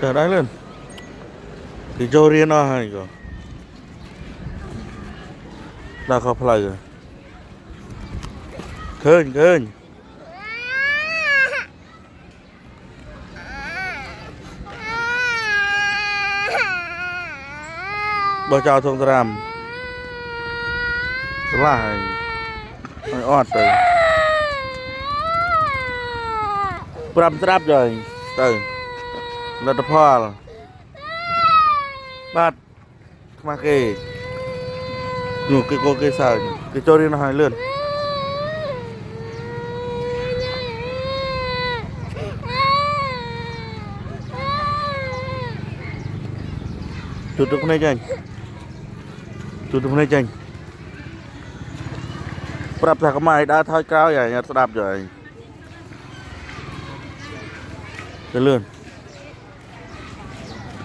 Chờ đấy lên thì cho riêng nó hay rồi đã khó phải rồi khơi khơi bao chào thông ram lại ọt rồi pram trap rồi từ là tập hoa bát mà kì nhủ cái cô cái sao cái cho đi nó hai lươn tutup này chanh tutup này chanh pram thằng mai đã thay cao vậy nhặt đạp rồi cái lươn